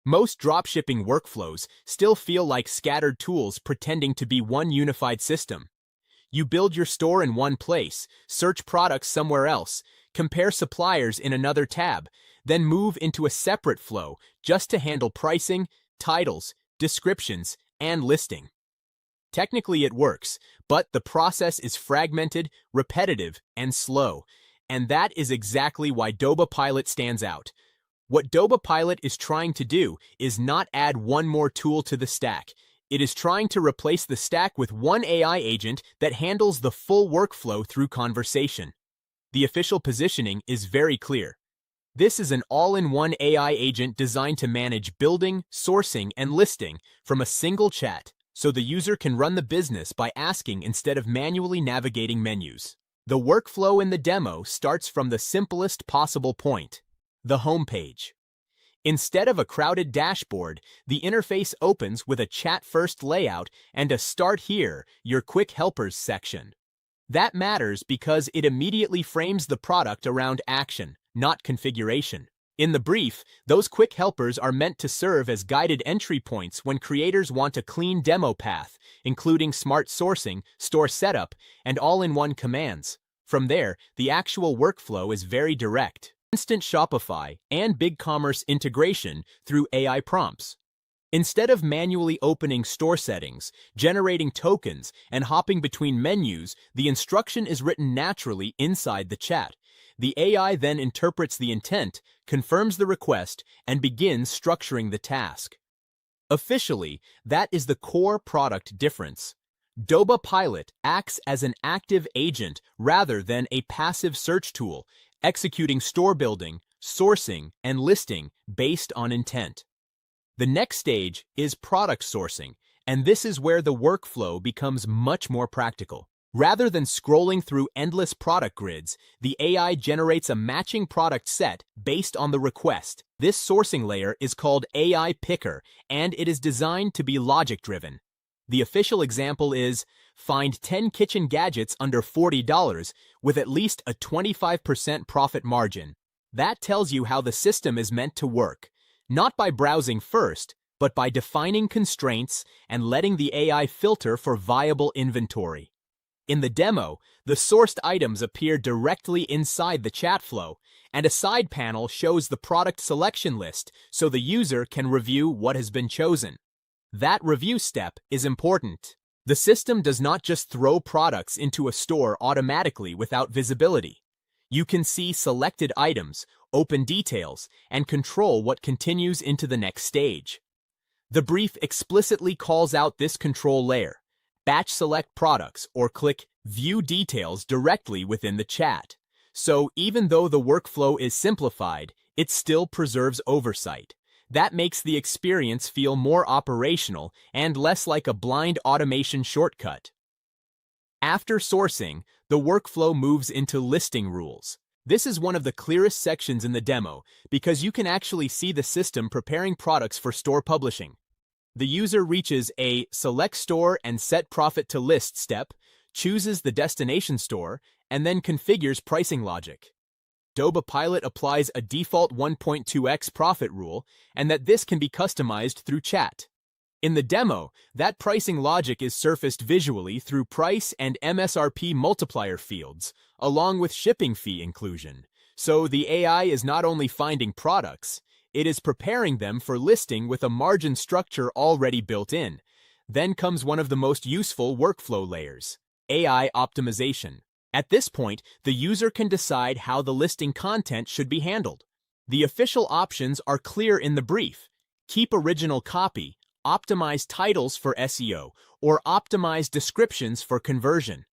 Most dropshipping workflows still feel like scattered tools pretending to be one unified system. You build your store in one place, search products somewhere else, compare suppliers in another tab, then move into a separate flow just to handle pricing, titles, descriptions, and listing. Technically it works, but the process is fragmented, repetitive, and slow. And that is exactly why Doba Pilot stands out. What Doba Pilot is trying to do is not add one more tool to the stack. It is trying to replace the stack with one AI agent that handles the full workflow through conversation. The official positioning is very clear. This is an all-in-one AI agent designed to manage building, sourcing, and listing from a single chat, so the user can run the business by asking instead of manually navigating menus. The workflow in the demo starts from the simplest possible point, the homepage. Instead of a crowded dashboard, the interface opens with a chat-first layout and a Start Here, Your Quick Helpers section. That matters because it immediately frames the product around action, not configuration. In the brief, those quick helpers are meant to serve as guided entry points when creators want a clean demo path, including smart sourcing, store setup, and all-in-one commands. From there, the actual workflow is very direct. Instant Shopify and BigCommerce integration through AI prompts. Instead of manually opening store settings, generating tokens, and hopping between menus, the instruction is written naturally inside the chat. The AI then interprets the intent, confirms the request, and begins structuring the task. Officially, that is the core product difference. Doba Pilot acts as an active agent rather than a passive search tool, executing store building, sourcing, and listing based on intent. The next stage is product sourcing, and this is where the workflow becomes much more practical. Rather than scrolling through endless product grids, the AI generates a matching product set based on the request. This sourcing layer is called AI Picker, and it is designed to be logic-driven. The official example is, find 10 kitchen gadgets under $40 with at least a 25% profit margin. That tells you how the system is meant to work, not by browsing first, but by defining constraints and letting the AI filter for viable inventory. In the demo, the sourced items appear directly inside the chat flow, and a side panel shows the product selection list so the user can review what has been chosen. That review step is important. The system does not just throw products into a store automatically without visibility. You can see selected items, open details, and control what continues into the next stage. The brief explicitly calls out this control layer. Batch select products or click View Details directly within the chat. So even though the workflow is simplified, it still preserves oversight. That makes the experience feel more operational and less like a blind automation shortcut. After sourcing, the workflow moves into listing rules. This is one of the clearest sections in the demo because you can actually see the system preparing products for store publishing. The user reaches a Select Store and Set Profit to List step, chooses the destination store, and then configures pricing logic. Doba Pilot applies a default 1.2x profit rule, and that this can be customized through chat. In the demo, that pricing logic is surfaced visually through price and MSRP multiplier fields, along with shipping fee inclusion. So the AI is not only finding products, it is preparing them for listing with a margin structure already built in. Then comes one of the most useful workflow layers, AI optimization. At this point, the user can decide how the listing content should be handled. The official options are clear in the brief. Keep original copy, optimize titles for SEO, or optimize descriptions for conversion.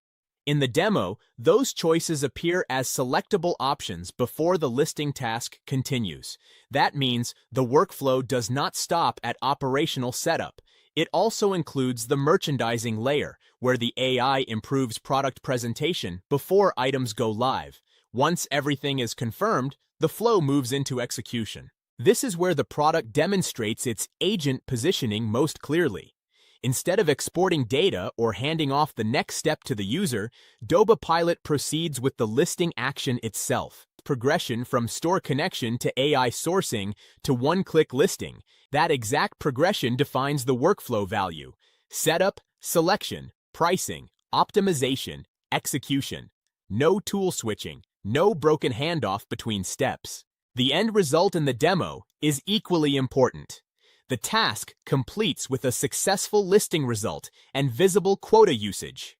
In the demo, those choices appear as selectable options before the listing task continues. That means the workflow does not stop at operational setup. It also includes the merchandising layer, where the AI improves product presentation before items go live. Once everything is confirmed, the flow moves into execution. This is where the product demonstrates its agent positioning most clearly. Instead of exporting data or handing off the next step to the user, Doba Pilot proceeds with the listing action itself. Progression from store connection to AI sourcing to one-click listing. That exact progression defines the workflow value: setup, selection, pricing, optimization, execution. No tool switching, no broken handoff between steps. The end result in the demo is equally important. The task completes with a successful listing result and visible quota usage.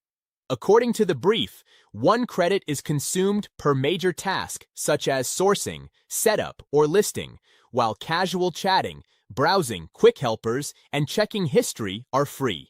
According to the brief, 1 credit is consumed per major task, such as sourcing, setup, or listing, while casual chatting, browsing, quick helpers, and checking history are free.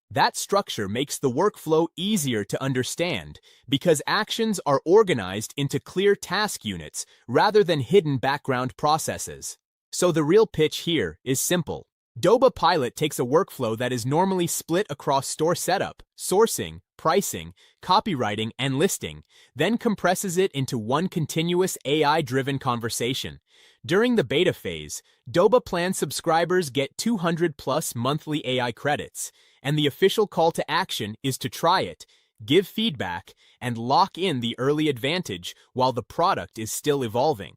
That structure makes the workflow easier to understand because actions are organized into clear task units rather than hidden background processes. So the real pitch here is simple. Doba Pilot takes a workflow that is normally split across store setup, sourcing, pricing, copywriting, and listing, then compresses it into one continuous AI-driven conversation. During the beta phase, Doba Plan subscribers get 200+ monthly AI credits, and the official call to action is to try it, give feedback, and lock in the early advantage while the product is still evolving.